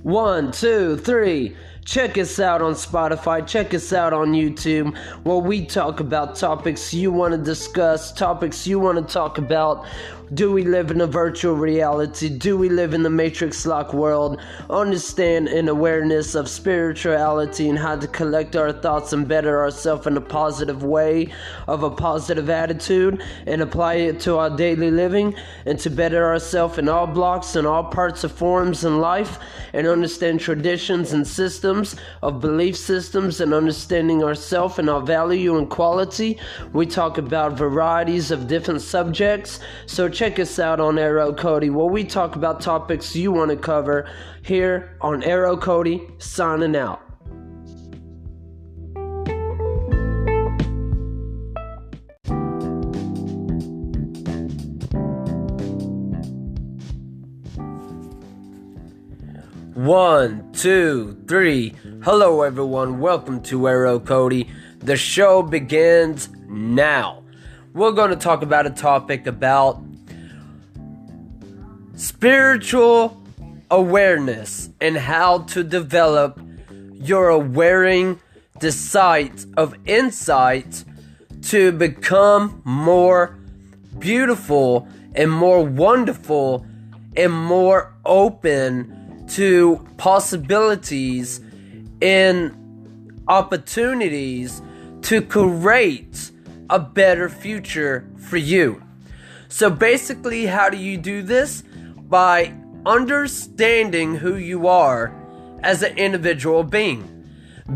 1, 2, 3. Check us out on Spotify. Check us out on YouTube, where we talk about topics you want to discuss, topics you want to talk about. Do we live in a virtual reality? Do we live in the Matrix-like world? Understand and awareness of spirituality and how to collect our thoughts and better ourselves in a positive way, of a positive attitude, and apply it to our daily living, and to better ourselves in all blocks and all parts of forms in life, and understand traditions and systems of belief systems, and understanding ourselves and our value and quality. We talk about varieties of different subjects, so check us out on arrowcody, where we talk about topics you want to cover here on arrowcody. Signing out. One, two, three. Hello everyone, welcome to arrowcody. The show begins now. We're going to talk about a topic about spiritual awareness and how to develop your awareing the sight of insight to become more beautiful and more wonderful and more open to possibilities and opportunities to create a better future for you. So basically, how do you do this? By understanding who you are as an individual being.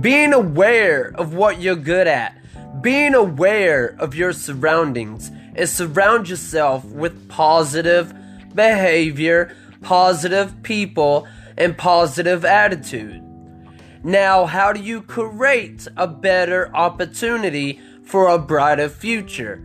Being aware of what you're good at. Being aware of your surroundings. And surround yourself with positive behavior, positive people, and positive attitude. Now, how do you create a better opportunity for a brighter future?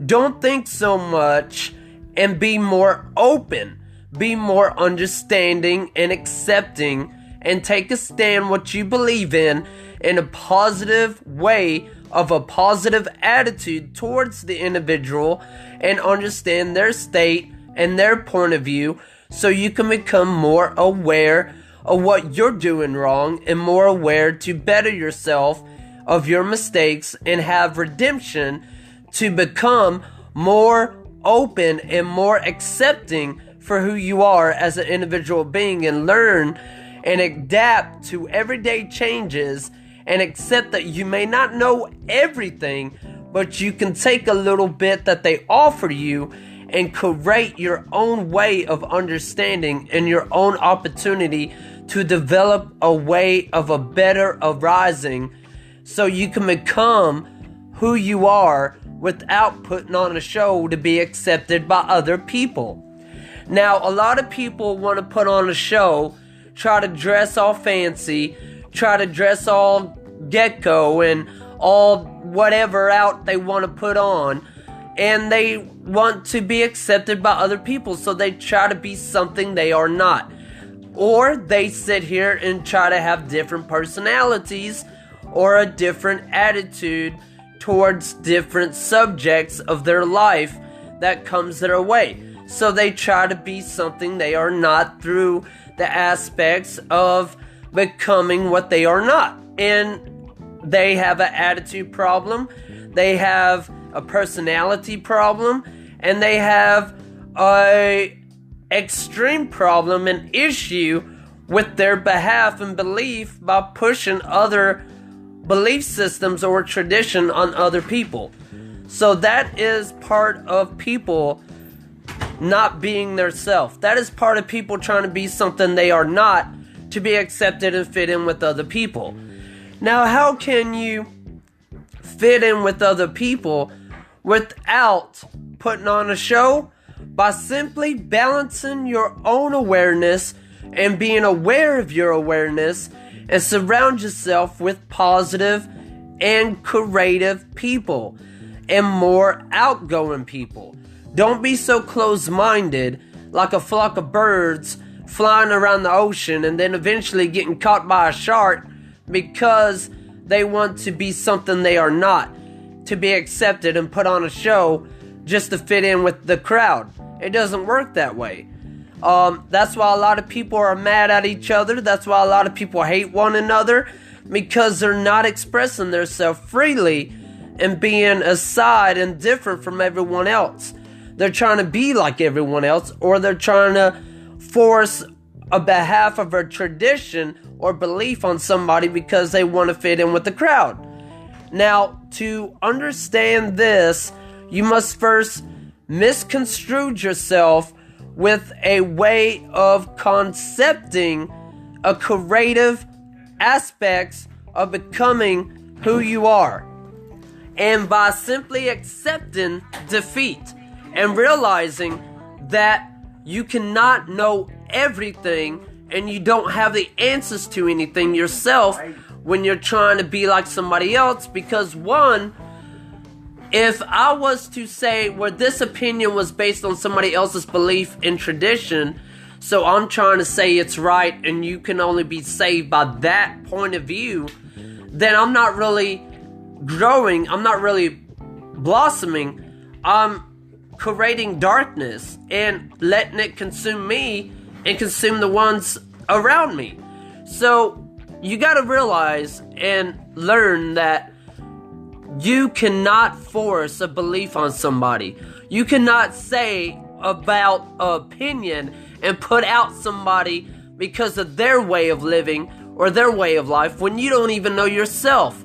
Don't think so much and be more open. Be more understanding and accepting, and take a stand what you believe in a positive way, of a positive attitude towards the individual, and understand their state and their point of view, so you can become more aware of what you're doing wrong and more aware to better yourself of your mistakes and have redemption to become more open and more accepting for who you are as an individual being, and learn and adapt to everyday changes, and accept that you may not know everything, but you can take a little bit that they offer you and create your own way of understanding and your own opportunity to develop a way of a better arising, so you can become who you are without putting on a show to be accepted by other people. Now, a lot of people want to put on a show, try to dress all fancy, try to dress all gecko and all whatever out they want to put on, and they want to be accepted by other people, so they try to be something they are not. Or they sit here and try to have different personalities or a different attitude towards different subjects of their life that comes their way. So they try to be something they are not through the aspects of becoming what they are not. And they have an attitude problem, they have a personality problem, and they have a extreme problem and issue with their behalf and belief by pushing other belief systems or tradition on other people. So that is part of people not being their self. That is part of people trying to be something they are not to be accepted and fit in with other people. Now, how can you fit in with other people without putting on a show? By simply balancing your own awareness and being aware of your awareness, and surround yourself with positive and creative people and more outgoing people. Don't be so close-minded like a flock of birds flying around the ocean and then eventually getting caught by a shark because they want to be something they are not, to be accepted and put on a show just to fit in with the crowd. It doesn't work that way. That's why a lot of people are mad at each other. That's why a lot of people hate one another, because they're not expressing themselves freely and being aside and different from everyone else. They're trying to be like everyone else, or they're trying to force a behalf of a tradition or belief on somebody because they want to fit in with the crowd. Now, to understand this, you must first misconstrue yourself with a way of concepting a creative aspects of becoming who you are. And by simply accepting defeat and realizing that you cannot know everything and you don't have the answers to anything yourself when you're trying to be like somebody else. Because one, if I was to say where this opinion was based on somebody else's belief and tradition, so I'm trying to say it's right and you can only be saved by that point of view, then I'm not really growing, I'm not really blossoming. I'm creating darkness and letting it consume me and consume the ones around me. So you got to realize and learn that you cannot force a belief on somebody. You cannot say about an opinion and put out somebody because of their way of living or their way of life when you don't even know yourself.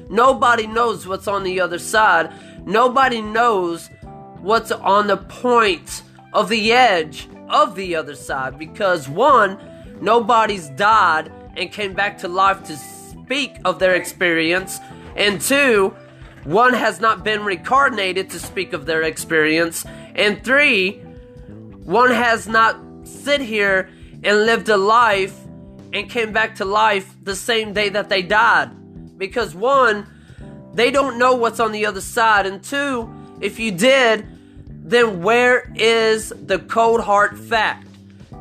Nobody knows what's on the other side. Nobody knows what's on the point of the edge of the other side, because one, nobody's died and came back to life to speak of their experience, and two, one has not been reincarnated to speak of their experience, and three, one has not sit here and lived a life and came back to life the same day that they died, because one, they don't know what's on the other side, and two, if you did, then where is the cold hard fact?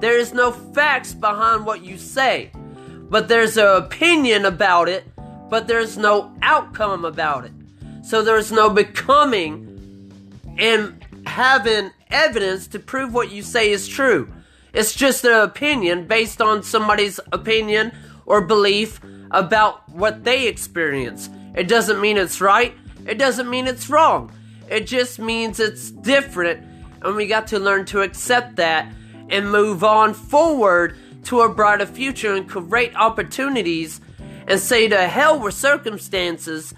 There is no facts behind what you say, but there's an opinion about it, but there's no outcome about it. So there's no becoming and having evidence to prove what you say is true. It's just an opinion based on somebody's opinion or belief about what they experience. It doesn't mean it's right. It doesn't mean it's wrong. It just means it's different, and we got to learn to accept that and move on forward to a brighter future and create opportunities and say to hell with circumstances.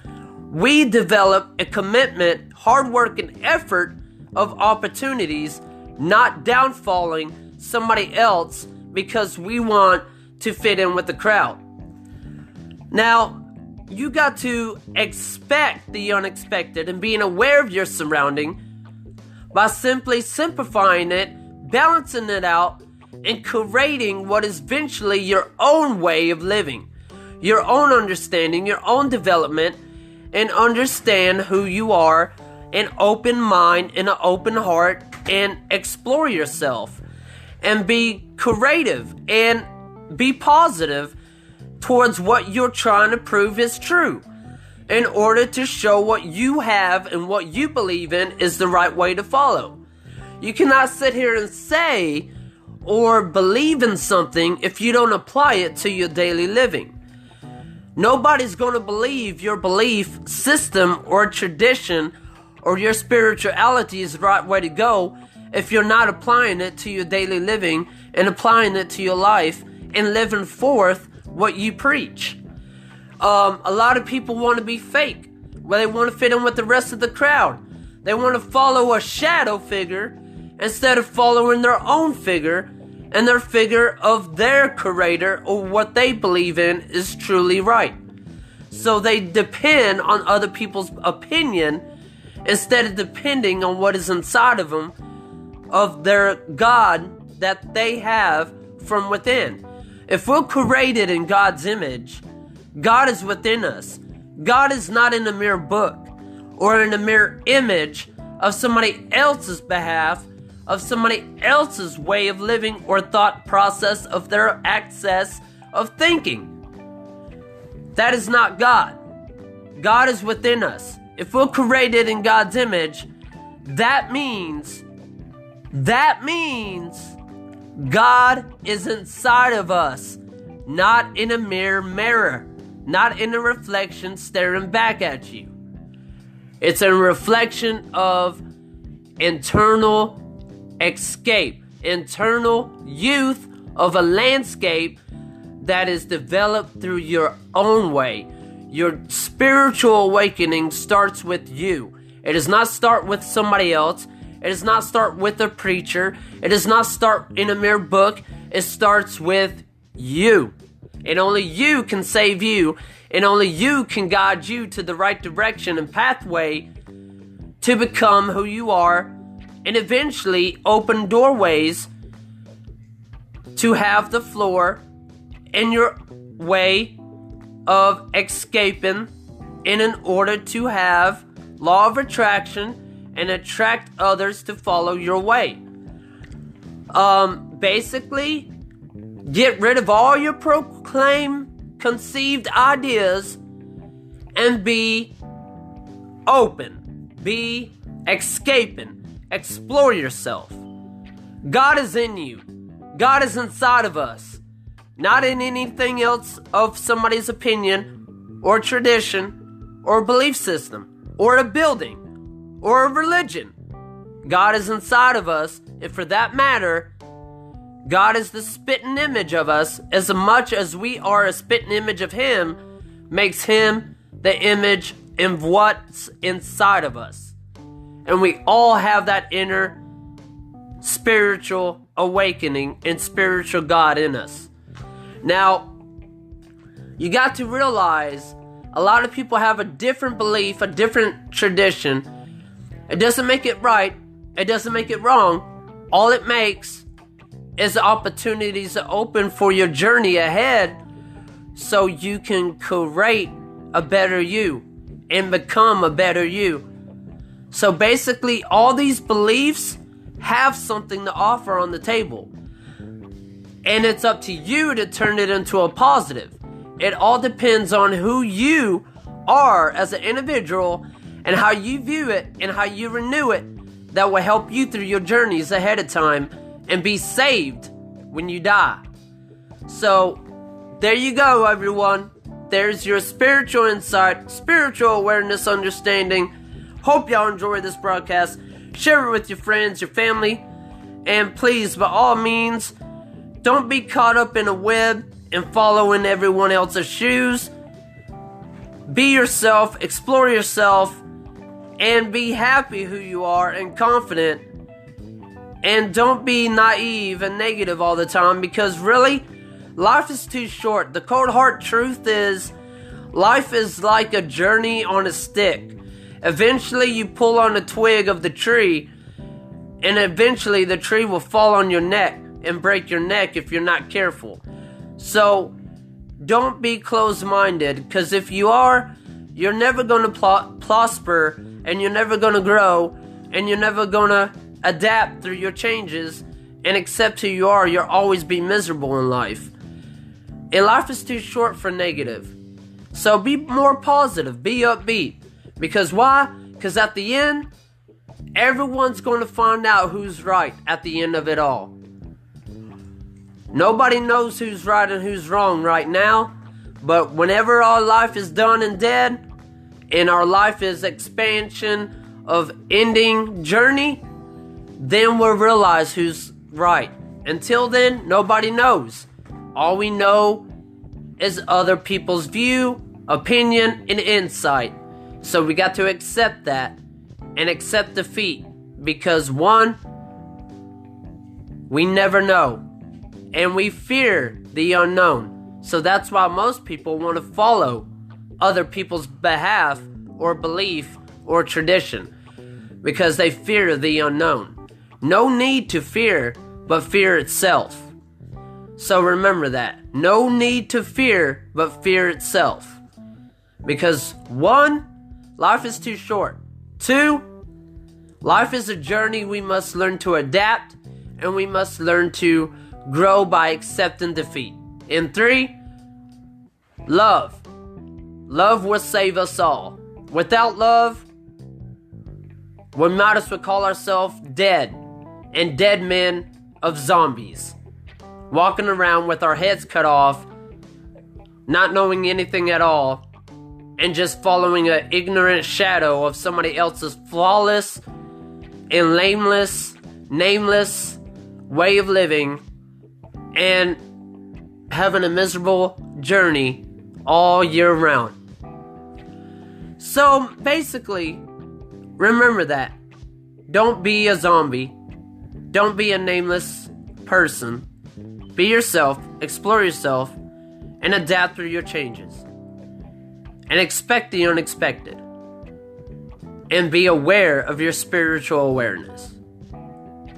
We develop a commitment, hard work, and effort of opportunities, not downfalling somebody else because we want to fit in with the crowd. Now, you got to expect the unexpected and being aware of your surrounding by simply simplifying it, balancing it out, and creating what is eventually your own way of living, your own understanding, your own development, and understand who you are, an open mind and an open heart, and explore yourself and be creative and be positive towards what you're trying to prove is true, in order to show what you have and what you believe in is the right way to follow. You cannot sit here and say or believe in something if you don't apply it to your daily living. Nobody's going to believe your belief system or tradition or your spirituality is the right way to go if you're not applying it to your daily living and applying it to your life and living forth what you preach. A lot of people want to be fake, where they want to fit in with the rest of the crowd. They want to follow a shadow figure instead of following their own figure and their figure of their creator or what they believe in is truly right. So they depend on other people's opinion instead of depending on what is inside of them, of their God that they have from within. If we're created in God's image, God is within us. God is not in a mere book or in a mere image of somebody else's behalf, of somebody else's way of living or thought process of their access of thinking. That is not God. God is within us. If we're created in God's image, that means God is inside of us, not in a mirror, not in a reflection staring back at you. It's a reflection of internal escape, internal youth of a landscape that is developed through your own way. Your spiritual awakening starts with you. It does not start with somebody else. It does not start with a preacher. It does not start in a mere book. It starts with you. And only you can save you. And only you can guide you to the right direction and pathway to become who you are, and eventually open doorways to have the floor in your way of escaping in order to have law of attraction and attract others to follow your way. Basically, get rid of all your conceived ideas and be open, be escaping, explore yourself. God is in you. God is inside of us, not in anything else of somebody's opinion or tradition or belief system or a building or a religion. God is inside of us, and for that matter, God is the spitting image of us. As much as we are a spitting image of Him, makes Him the image of what's inside of us. And we all have that inner spiritual awakening and spiritual God in us. Now, you got to realize a lot of people have a different belief, a different tradition. It doesn't make it right. It doesn't make it wrong. All it makes is opportunities to open for your journey ahead so you can create a better you and become a better you. So basically, all these beliefs have something to offer on the table. And it's up to you to turn it into a positive. It all depends on who you are as an individual and how you view it and how you renew it. That will help you through your journeys ahead of time and be saved when you die. So, there you go, everyone. There's your spiritual insight, spiritual awareness, understanding. Hope y'all enjoy this broadcast. Share it with your friends, your family. And please, by all means, don't be caught up in a web and following everyone else's shoes. Be yourself, explore yourself, and be happy who you are and confident. And don't be naive and negative all the time, because really, life is too short. The cold hard truth is, life is like a journey on a stick. Eventually you pull on a twig of the tree, and eventually the tree will fall on your neck and break your neck if you're not careful. So don't be closed-minded, because if you are, you're never going to prosper, and you're never going to grow, and you're never going to adapt through your changes and accept who you are. You'll always be miserable in life. And life is too short for negative. So be more positive, be upbeat. Because why? Because at the end, everyone's going to find out who's right at the end of it all. Nobody knows who's right and who's wrong right now. But whenever our life is done and dead, and our life is expansion of ending journey, then we'll realize who's right. Until then, nobody knows. All we know is other people's view, opinion, and insight. So we got to accept that and accept defeat, because one, we never know, and we fear the unknown. So that's why most people want to follow other people's behalf or belief or tradition, because they fear the unknown. No need to fear, but fear itself. So remember that. No need to fear, but fear itself. Because one, life is too short. Two, life is a journey we must learn to adapt, and we must learn to grow by accepting defeat. And three, love. Love will save us all. Without love, we might as well call ourselves dead, and dead men of zombies. walking around with our heads cut off, not knowing anything at all, and just following an ignorant shadow of somebody else's flawless and nameless way of living, and having a miserable journey all year round. So basically, remember that. Don't be a zombie. Don't be a nameless person. Be yourself, explore yourself, and adapt through your changes. And expect the unexpected. And be aware of your spiritual awareness.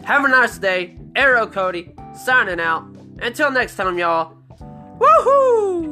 Have a nice day. Arrowcody, signing out. Until next time, y'all. Woohoo!